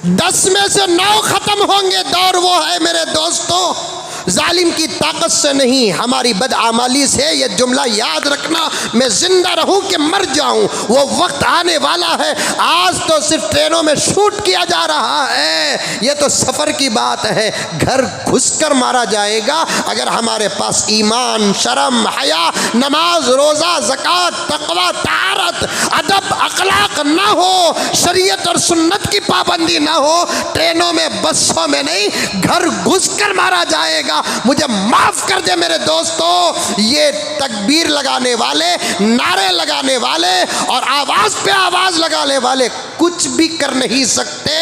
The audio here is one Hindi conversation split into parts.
10 में से 9 खत्म होंगे। दौर वो है मेरे दोस्तों, जालिम की ताकत से नहीं, हमारी बदआमाली से। ये जुमला याद रखना, मैं जिंदा रहूं कि मर जाऊं, वो वक्त आने वाला है। आज तो सिर्फ ट्रेनों में शूट किया जा रहा है, ये तो सफ़र की बात है। घर घुसकर मारा जाएगा अगर हमारे पास ईमान, शर्म, हया, नमाज, रोज़ा, ज़कात, तक़वा, तारत, अदब, अखलाक ना हो, शरीयत और सुन्नत की पाबंदी ना हो। ट्रेनों में, बसों में नहीं, घर घुसकर मारा जाएगा। मुझे माफ कर दे मेरे दोस्तों, ये तकबीर लगाने वाले, नारे लगाने वाले और आवाज पे आवाज लगाने वाले कुछ भी कर नहीं सकते।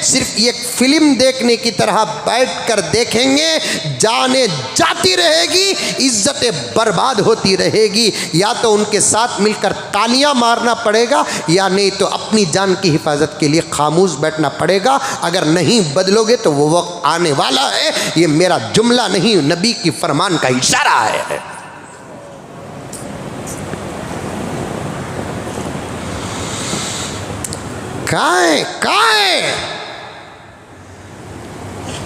सिर्फ एक फिल्म देखने की तरह बैठकर देखेंगे, जाने जाती रहेगी, इज्जतें बर्बाद होती रहेगी। या तो उनके साथ मिलकर तालियां मारना पड़ेगा, या नहीं तो अपनी जान की हिफाजत के लिए खामोश बैठना पड़ेगा। अगर नहीं बदलोगे तो वो वक्त आने वाला है। ये मेरा जुमला नहीं, नबी की फरमान का इशारा है। काहे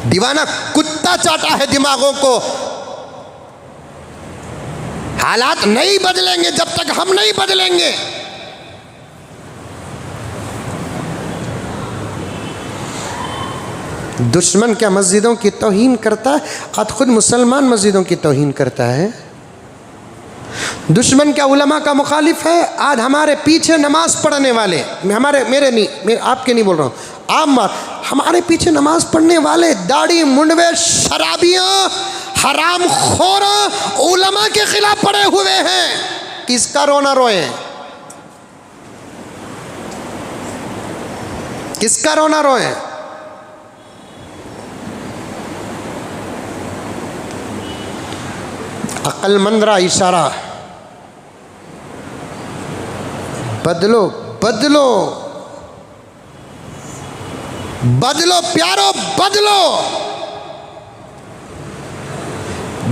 दीवाना कुत्ता चाटा है दिमागों को। हालात नहीं बदलेंगे जब तक हम नहीं बदलेंगे। दुश्मन क्या मस्जिदों की तौहीन करता है, आज खुद मुसलमान मस्जिदों की तौहीन करता है। दुश्मन क्या उलमा का मुखालिफ है। आज हमारे पीछे नमाज पढ़ने वाले, मेरे आपके नहीं बोल रहा हूँ, आम बात, हमारे पीछे नमाज पढ़ने वाले दाढ़ी मुंडवे शराबियाँ हराम खोर उलमा के खिलाफ पड़े हुए हैं। किसका रोना रोए, किसका रोना रोए। अक्लमंदरा इशारा, बदलो बदलो बदलो प्यारो बदलो।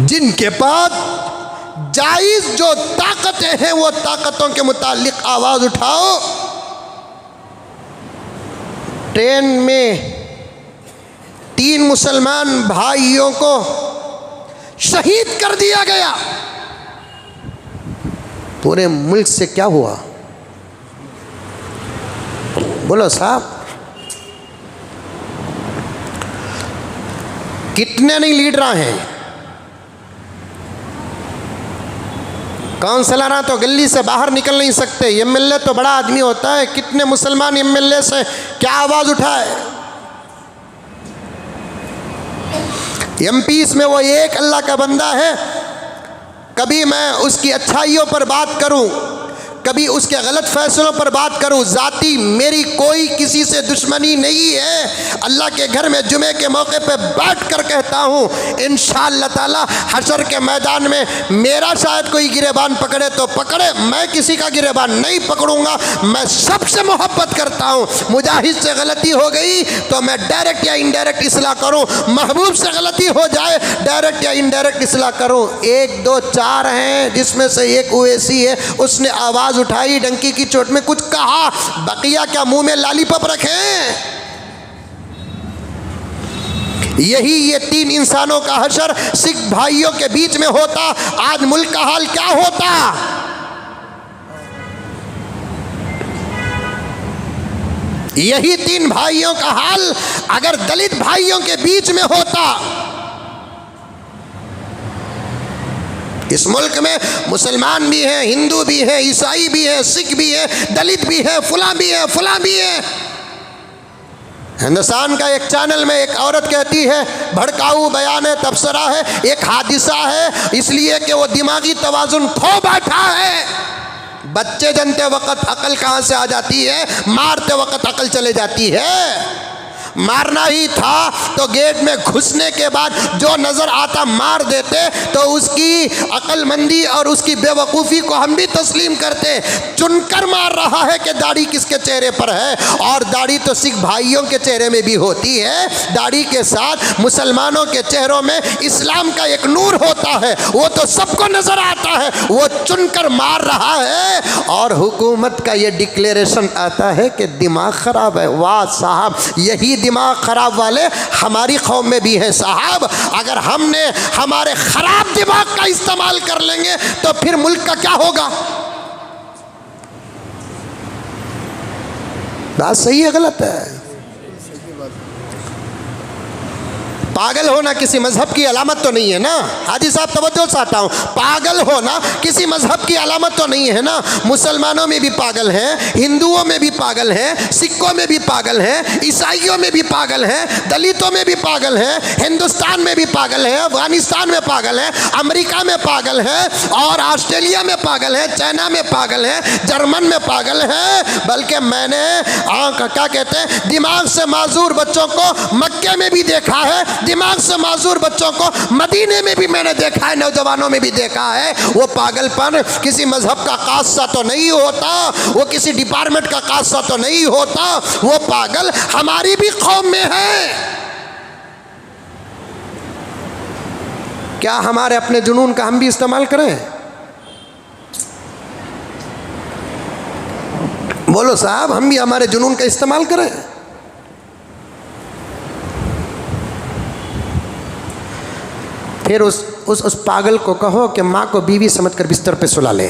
जिनके पास जायज जो ताकतें हैं वो ताकतों के मुतालिक आवाज उठाओ। ट्रेन में 3 मुसलमान भाइयों को शहीद कर दिया गया। पूरे मुल्क से क्या हुआ, बोलो साहब। कितने नहीं लीडर हैं, काउंसलर तो गली से बाहर निकल नहीं सकते, एमएलए तो बड़ा आदमी होता है। कितने मुसलमान एमएलए से क्या आवाज उठाए। एमपी में वो एक अल्लाह का बंदा है। कभी मैं उसकी अच्छाइयों पर बात करूं, कभी उसके गलत फैसलों पर बात करूं। जाती मेरी कोई किसी से दुश्मनी नहीं है। अल्लाह के घर में जुमे के मौके पे बैठ कर कहता हूं, इंशाअल्लाह ताला हशर के मैदान में मेरा शायद कोई गिरेबान पकड़े तो पकड़े, मैं किसी का गिरेबान नहीं पकड़ूंगा। मैं सबसे मोहब्बत करता हूं। मुजाहिद से गलती हो गई तो मैं डायरेक्ट या इनडायरेक्ट इस्लाह करूं। महबूब से गलती हो जाए डायरेक्ट या इनडायरेक्ट इस्लाह करूं। 1 2 4 हैं, जिसमें से एक ओवैसी है, उसने आवाज उठाई, डंकी की चोट में कुछ कहा, बकिया क्या मुंह में लॉलीपॉप रखें। यही ये 3 इंसानों का हशर सिख भाइयों के बीच में होता, आज मुल्क का हाल क्या होता। यही 3 भाइयों का हाल अगर दलित भाइयों के बीच में होता। इस मुल्क में मुसलमान भी हैं, हिंदू भी हैं, ईसाई भी हैं, सिख भी हैं, दलित भी हैं, फुला भी है, फुला भी है। हिंदुस्तान का एक चैनल में एक औरत कहती है, भड़काऊ बयान है, तबसरा है, एक हादिसा है, इसलिए कि वो दिमागी तवाजुन खो बैठा है। बच्चे जनते वक्त अकल कहाँ से आ जाती है, मारते वक्त अकल चले जाती है। मारना ही था तो गेट में घुसने के बाद जो नज़र आता मार देते, तो उसकी अक्लमंदी और उसकी बेवकूफ़ी को हम भी तस्लीम करते। चुनकर मार रहा है कि दाढ़ी किसके चेहरे पर है, और दाढ़ी तो सिख भाइयों के चेहरे में भी होती है। दाढ़ी के साथ मुसलमानों के चेहरों में इस्लाम का एक नूर होता है, वो तो सबको नज़र आता है। वो चुनकर मार रहा है और हुकूमत का ये डिक्लेरेशन आता है कि दिमाग ख़राब है। वाह साहब, यही दिमाग ख़राब वाले हमारी कौम में भी हैं साहब। अगर हमने हमारे ख़राब दिमाग का इस्तेमाल कर लेंगे तो फिर मुल्क का क्या होगा? बात सही है गलत है? पागल होना किसी मजहब की अलामत तो नहीं है ना। हाजी साहब तवज्जो चाहता हूँ, पागल होना किसी मजहब की अलामत तो नहीं है ना। मुसलमानों में भी पागल हैं, हिंदुओं में भी पागल हैं, सिखों में भी पागल हैं, ईसाइयों में भी पागल हैं, दलितों में भी पागल हैं, हिंदुस्तान में भी पागल हैं, अफगानिस्तान में पागल हैं, अमेरिका में पागल हैं, और ऑस्ट्रेलिया में पागल हैं, चाइना में पागल हैं, जर्मन में पागल हैं। बल्कि मैंने क्या कहते हैं, दिमाग से माजूर बच्चों को मक्के में भी देखा है, दिमाग से माजूर बच्चों को मदीने में भी मैंने देखा है, नौजवानों में भी देखा है। वो पागलपन किसी मजहब का कासा तो नहीं होता, वो किसी डिपार्टमेंट का कासा तो नहीं होता, वो पागल हमारी भी कौम में है। क्या हमारे अपने जुनून का हम भी इस्तेमाल करें? बोलो साहब, हम भी हमारे जुनून का इस्तेमाल करें। फिर उस पागल को कहो कि माँ को बीवी समझकर बिस्तर पे सुला ले।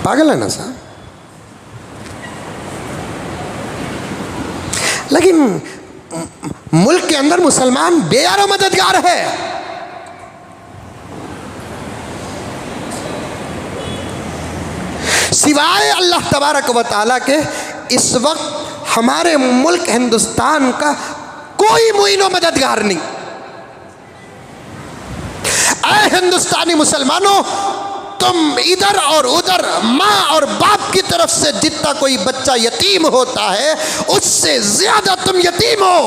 पागल है ना साहब? लेकिन मुल्क के अंदर मुसलमान बेयारो मददगार है। सिवाय अल्लाह तबारक व तआला के इस वक्त हमारे मुल्क हिंदुस्तान का कोई मुइनो मददगार नहीं। ऐ हिंदुस्तानी मुसलमानों, तुम इधर और उधर माँ और बाप की तरफ से जितना कोई बच्चा यतीम होता है, उससे ज्यादा तुम यतीम हो।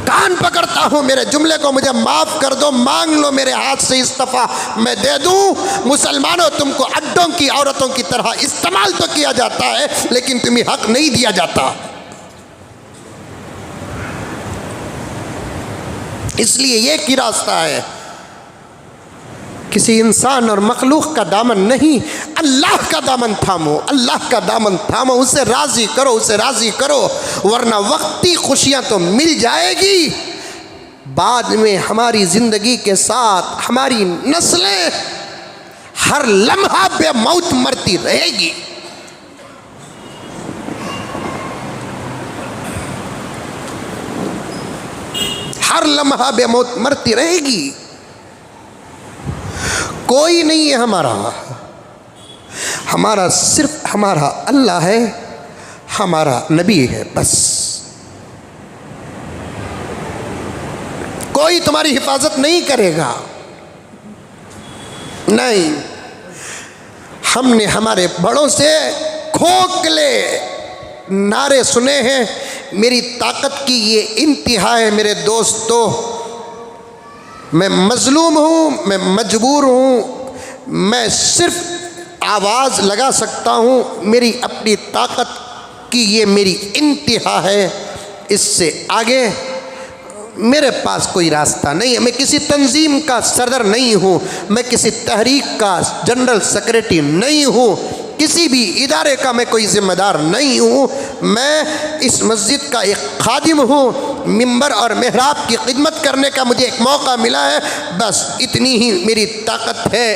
कान पकड़ता हूं, मेरे जुमले को मुझे माफ कर दो, मांग लो मेरे हाथ से इस्तीफा, मैं दे दूं। मुसलमानों, तुमको अड्डों की औरतों की तरह इस्तेमाल तो किया जाता है, लेकिन तुम्हें हक नहीं दिया जाता। इसलिए ये की रास्ता है, किसी इंसान और मखलूक का दामन नहीं, अल्लाह का दामन थामो, अल्लाह का दामन थामो, उसे राज़ी करो, उसे राज़ी करो, वरना वक्ती खुशियाँ तो मिल जाएगी, बाद में हमारी ज़िंदगी के साथ हमारी नस्लें हर लम्हा बेमौत मरती रहेगी। हर लम्हा बेमौत मरती रहेगी। कोई नहीं है हमारा सिर्फ हमारा अल्लाह है, हमारा नबी है, बस। कोई तुम्हारी हिफाजत नहीं करेगा, नहीं। हमने हमारे बड़ों से खोखले नारे सुने हैं, मेरी ताकत की ये इंतहा है मेरे दोस्तों, मैं मजलूम हूँ, मैं मजबूर हूँ, मैं सिर्फ आवाज़ लगा सकता हूँ, मेरी अपनी ताकत की ये मेरी इंतहा है, इससे आगे मेरे पास कोई रास्ता नहीं है। मैं किसी तंजीम का सदर नहीं हूँ, मैं किसी तहरीक का जनरल सेक्रेटरी नहीं हूँ, किसी भी इदारे का मैं कोई ज़िम्मेदार नहीं हूँ, मैं इस मस्जिद का एक खादिम हूँ, मिंबर और मेहराब की खिदमत करने का मुझे एक मौका मिला है, बस इतनी ही मेरी ताकत है।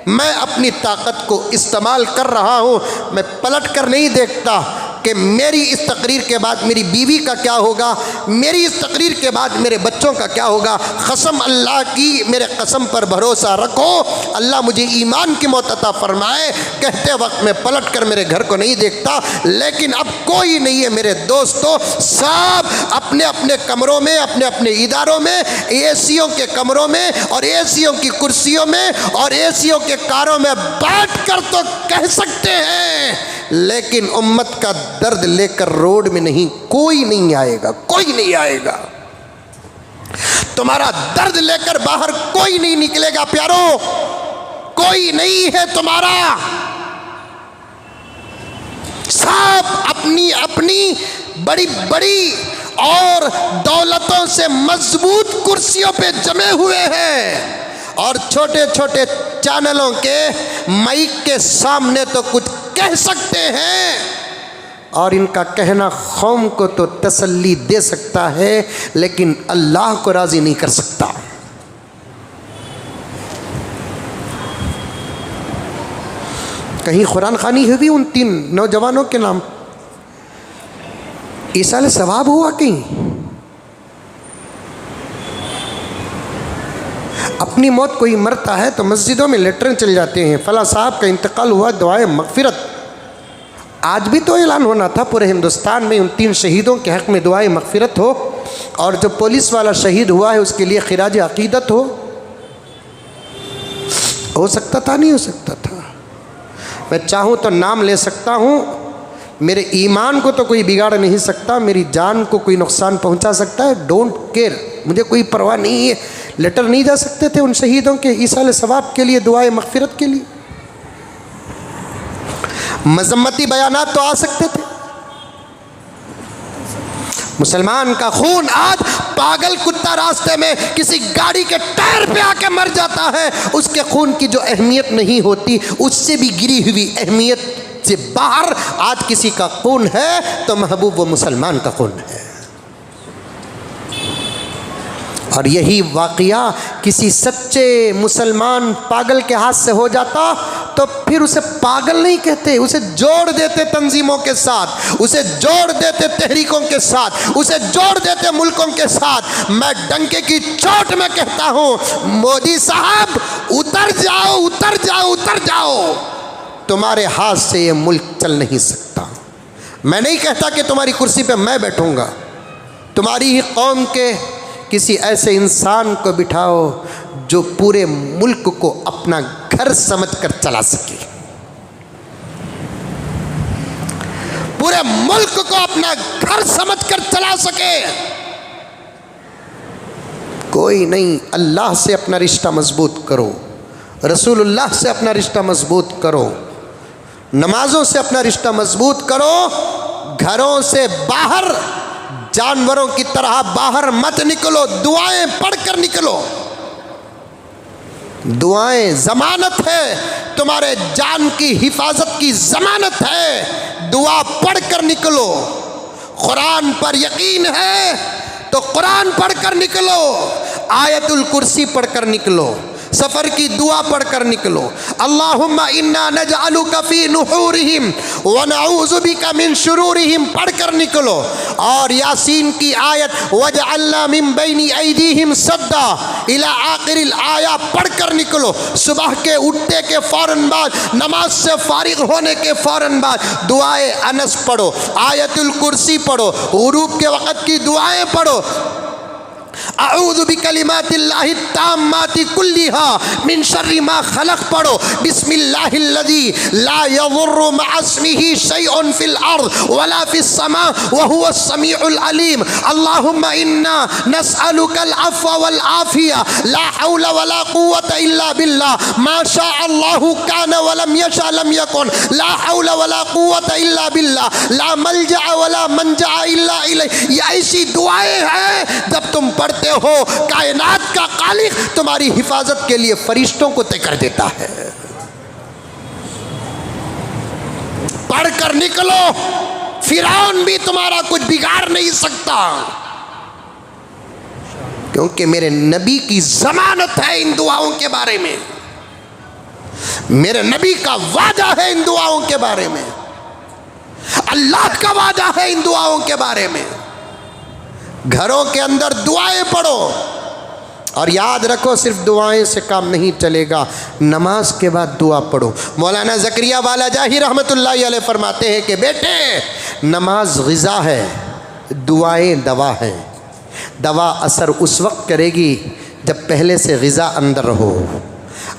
मैं अपनी ताकत को इस्तेमाल कर रहा हूँ, मैं पलट कर नहीं देखता कि मेरी इस तकरीर के बाद मेरी बीवी का क्या होगा, मेरी इस तकरीर के बाद मेरे बच्चों का क्या होगा। कसम अल्लाह की, मेरे कसम पर भरोसा रखो, अल्लाह मुझे ईमान की मौत अता फरमाए, कहते वक्त मैं पलट कर मेरे घर को नहीं देखता। लेकिन अब कोई नहीं है मेरे दोस्तों, सब अपने अपने कमरों में, अपने अपने इदारों में, एसीओं के कमरों में और एसीओं की कुर्सियों में और एसीओं के कारों में बैठ कर तो कह सकते हैं, लेकिन उम्मत का दर्द लेकर रोड में नहीं, कोई नहीं आएगा, कोई नहीं आएगा। तुम्हारा दर्द लेकर बाहर कोई नहीं निकलेगा प्यारो, कोई नहीं है तुम्हारा। सब अपनी अपनी बड़ी बड़ी और दौलतों से मजबूत कुर्सियों पे जमे हुए हैं और छोटे छोटे चैनलों के माइक के सामने तो कुछ कह सकते हैं, और इनका कहना कौम को तो तसल्ली दे सकता है, लेकिन अल्लाह को राज़ी नहीं कर सकता। कहीं कुरान खानी हुई उन 3 नौजवानों के नाम? ईसाल सवाब हुआ कहीं? अपनी मौत कोई मरता है तो मस्जिदों में लेटरें चल जाते हैं, फला साहब का इंतकाल हुआ, दुआए मगफिरत। आज भी तो ऐलान होना था पूरे हिंदुस्तान में उन 3 शहीदों के हक़ में दुआए मगफिरत हो, और जो पुलिस वाला शहीद हुआ है उसके लिए खिराज अक़ीदत हो सकता था? नहीं हो सकता था। मैं चाहूँ तो नाम ले सकता हूँ, मेरे ईमान को तो कोई बिगाड़ नहीं सकता, मेरी जान को कोई नुकसान पहुँचा सकता है, डोंट केयर, मुझे कोई परवाह नहीं है। लेटर नहीं जा सकते थे उन शहीदों के ईसाल सवाब के लिए, दुआए मगफिरत के लिए? मजम्मती बयानात तो आ सकते थे। मुसलमान का खून आज पागल कुत्ता रास्ते में किसी गाड़ी के टायर पे आके मर जाता है, उसके खून की जो अहमियत नहीं होती, उससे भी गिरी हुई अहमियत से बाहर आज किसी का खून है तो महबूब वो मुसलमान का खून है। और यही वाक़या किसी सच्चे मुसलमान पागल के हाथ से हो जाता तो फिर उसे पागल नहीं कहते, उसे जोड़ देते तंजीमों के साथ, उसे जोड़ देते तहरीकों के साथ, उसे जोड़ देते मुल्कों के साथ। मैं डंके की चोट में कहता हूँ, मोदी साहब उतर जाओ, उतर जाओ, उतर जाओ, तुम्हारे हाथ से ये मुल्क चल नहीं सकता। मैं नहीं कहता कि तुम्हारी कुर्सी पे मैं बैठूंगा, तुम्हारी ही कौम के किसी ऐसे इंसान को बिठाओ जो पूरे मुल्क को अपना घर समझकर चला सके, पूरे मुल्क को अपना घर समझकर चला सके। कोई नहीं, अल्लाह से अपना रिश्ता मजबूत करो, रसूलुल्लाह से अपना रिश्ता मजबूत करो, नमाजों से अपना रिश्ता मजबूत करो। घरों से बाहर जानवरों की तरह बाहर मत निकलो, दुआएं पढ़कर निकलो। दुआएं जमानत है, तुम्हारे जान की हिफाजत की जमानत है। दुआ पढ़कर निकलो। कुरान पर यकीन है तो कुरान पढ़कर निकलो, आयतुल कुर्सी पढ़कर निकलो, सफ़र की दुआ पढ़कर निकलो। अल्लाहुम्मा इन्ना नजअलुका फी नुहूरिहिम व नऊज़ु बिका मिन शुरूरिहिम पढ़कर निकलो। और यासीन की आयत वजअलना मिन बैनी ऐदीहिम सद्दा इला आखिरिल आया पढ़कर निकलो। सुबह के उठने के फ़ौरन बाद, नमाज से फारिग होने के फ़ौरन बाद दुआए अनस पढ़ो, आयतुल कुर्सी पढ़ो, गुरूब के वक़्त की दुआएं पढ़ो। अऊज़ु बिकलिमातिल्लाहि ताम्माति कुल्लिहा मिन शर्रि मा खलक़ पढ़ो। बिस्मिल्लाहिल्लज़ी ला यज़ुर्रु मअ इस्मिही शैउन फिल अर्ज़ वला फिस समा व हुवस समीउल अलीम। अल्लाहुम्मा इन्ना नस्अलुकल अफ़्व वल आफ़िया ला हौला वला कुव्वता इल्ला बिल्लाह मा शा अल्लाहु कान व लम यशा लम यकुन ला हौला वला कुव्वता इल्ला बिल्लाह ला मलजा वला मनजा इल्ला इलैह। ये ऐसी दुआएं हैं जब तुम पढ़ते हो, कायनात का खालिक तुम्हारी हिफाजत के लिए फरिश्तों को तय कर देता है। पढ़कर निकलो, फिरौन भी तुम्हारा कुछ बिगाड़ नहीं सकता, क्योंकि मेरे नबी की जमानत है इन दुआओं के बारे में, मेरे नबी का वादा है इन दुआओं के बारे में, अल्लाह का वादा है इन दुआओं के बारे में। घरों के अंदर दुआएं पढ़ो, और याद रखो सिर्फ दुआएं से काम नहीं चलेगा, नमाज के बाद दुआ पढ़ो। मौलाना ज़करिया वाला जाही रहमतुल्लाहि अलैह फरमाते हैं कि बेटे नमाज ग़िज़ा है, दुआएं दवा है। दवा असर उस वक्त करेगी जब पहले से ग़िज़ा अंदर हो।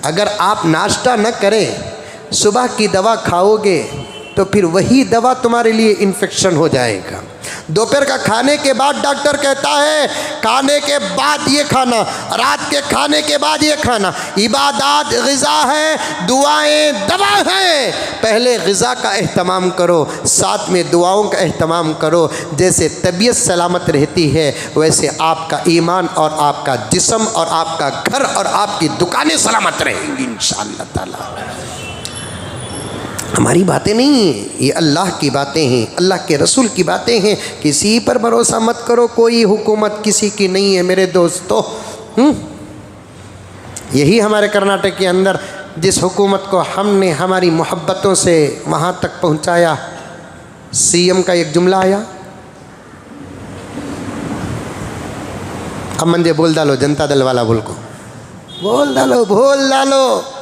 अगर आप नाश्ता न करें, सुबह की दवा खाओगे तो फिर वही दवा तुम्हारे लिए इन्फेक्शन हो जाएगा। दोपहर का खाने के बाद डॉक्टर कहता है खाने के बाद ये खाना, रात के खाने के बाद ये खाना। इबादत ग़िज़ा है, दुआएं दवा हैं। पहले ग़िज़ा का एहतमाम करो, साथ में दुआओं का एहतमाम करो। जैसे तबीयत सलामत रहती है वैसे आपका ईमान और आपका जिस्म और आपका घर और आपकी दुकानें सलामत रहेंगी इंशाअल्लाह ताला। हमारी बातें नहीं हैं, ये अल्लाह की बातें हैं, अल्लाह के रसूल की बातें हैं। किसी पर भरोसा मत करो, कोई हुकूमत किसी की नहीं है मेरे दोस्तों। यही हमारे कर्नाटक के अंदर जिस हुकूमत को हमने हमारी मोहब्बतों से वहाँ तक पहुँचाया, सीएम का एक जुमला आया, अब मंजे बोल डालो, जनता दल वाला बोल को बोल डालो, बोल डालो।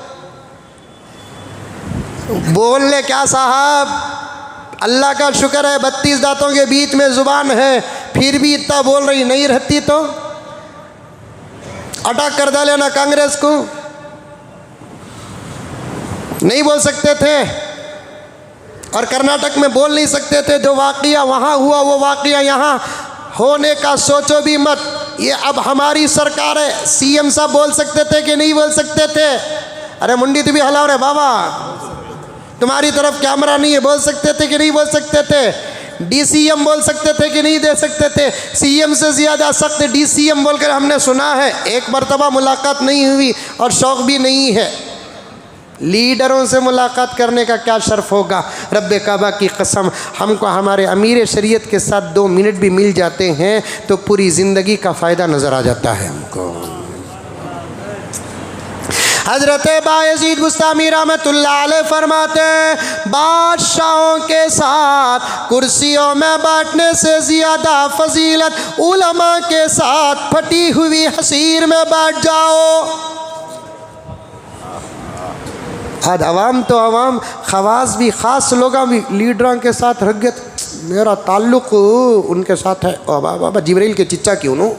बोलने क्या साहब, अल्लाह का शुक्र है 32 दांतों के बीच में ज़ुबान है, फिर भी इतना बोल रही नहीं रहती तो अटैक कर डाले ना कांग्रेस को। नहीं बोल सकते थे और कर्नाटक में बोल नहीं सकते थे। जो वाक़या वहाँ हुआ वो वाक़या यहाँ होने का सोचो भी मत। ये अब हमारी सरकार है, सीएम साहब बोल सकते थे कि नहीं बोल सकते थे? अरे मुंडी तो भी हलाओ रे बाबा, तुम्हारी तरफ कैमरा नहीं है, बोल सकते थे कि नहीं बोल सकते थे? डीसीएम बोल सकते थे कि नहीं दे सकते थे? सीएम से ज़्यादा सख्त डीसीएम बोलकर हमने सुना है। एक मरतबा मुलाकात नहीं हुई और शौक़ भी नहीं है। लीडरों से मुलाकात करने का क्या शर्फ होगा? रब्बे काबा की कसम, हमको हमारे अमीर शरीयत के साथ 2 मिनट भी मिल जाते हैं तो पूरी ज़िंदगी का फ़ायदा नज़र आ जाता है हमको। हज़रत बायज़ीद बुस्तामी रहमतुल्लाह अलैह फरमाते हैं, बादशाहों के साथ कुर्सियों में बैठने से ज़्यादा फजीलत उलमा के साथ फटी हुई हसीर में बैठ जाओ। आज अवाम तो अवाम, खवास भी, ख़ास लोग भी लीडरों के साथ रख गए। मेरा ताल्लुक़ उनके साथ है। बाबा जिब्रील के चिच्चा क्यों नो?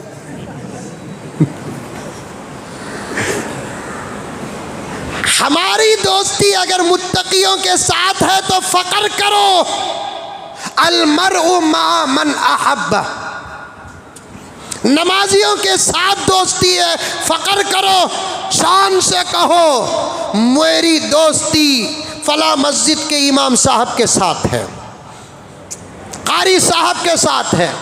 हमारी दोस्ती अगर मुत्तकियों के साथ है तो फ़क्र करो। अलमरउ मा मन अहब्बा, नमाजियों के साथ दोस्ती है, फ़क्र करो, शान से कहो मेरी दोस्ती फला मस्जिद के इमाम साहब के साथ है, कारी साहब के साथ है।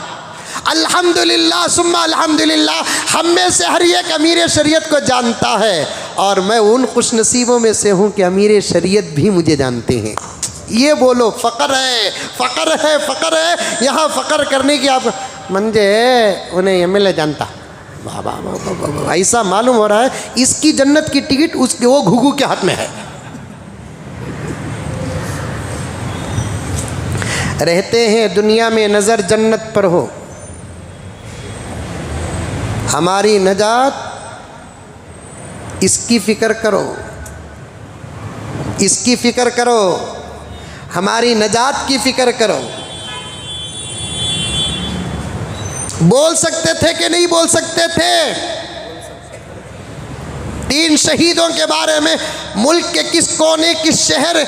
अल्हम्दुलिल्लाह सुम्मा अल्हम्दुलिल्लाह, हम में से हर एक अमीर शरीयत को जानता है और मैं उन खुश नसीबों में से हूँ कि अमीर शरीयत भी मुझे जानते हैं। ये बोलो फ़क्र है, फ़क्र है, फ़क्र है। यहाँ फ़क्र करने की आप मंजे उन्हें एमएलए जानता, वाह वाह वाह वाह, ऐसा मालूम हो रहा है इसकी जन्नत की टिकट उसके वो घुघू के हाथ में है। रहते हैं दुनिया में, नज़र जन्नत पर हो। हमारी नजात इसकी फ़िक्र करो, इसकी फ़िक्र करो, हमारी नजात की फ़िक्र करो। बोल सकते थे कि नहीं बोल सकते थे? 3 शहीदों के बारे में मुल्क के किस कोने, किस शहर,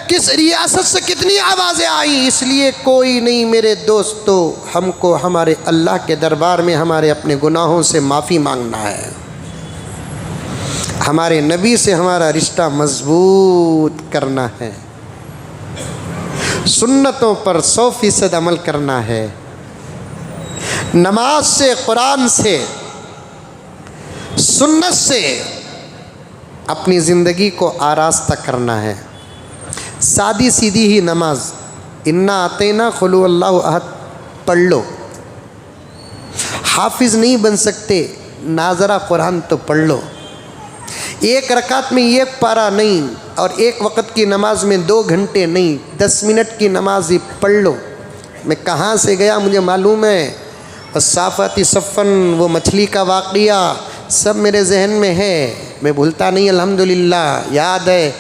किस रियासत से कितनी आवाज़ें आई। इसलिए कोई नहीं मेरे दोस्तों, हमको हमारे अल्लाह के दरबार में हमारे अपने गुनाहों से माफ़ी मांगना है। हमारे नबी से हमारा रिश्ता मजबूत करना है, सुन्नतों पर 100% अमल करना है, नमाज से, कुरान से, सुन्नत से अपनी ज़िंदगी को आरास्ता करना है। सादी सीधी ही नमाज, इन्ना आतेना खुलू अल्लाहु अहद पढ़ लो। हाफिज़ नहीं बन सकते, नाजरा कुरान तो पढ़ लो। 1 रकात में 1 पारा नहीं और 1 वक़्त की नमाज में 2 घंटे नहीं, 10 मिनट की नमाज ही पढ़ लो। मैं कहाँ से गया मुझे मालूम है, और साफ़ाती सफ़न, वो मछली का वाक़या सब मेरे जहन में है, मैं भूलता नहीं, अल्हम्दुलिल्लाह याद है।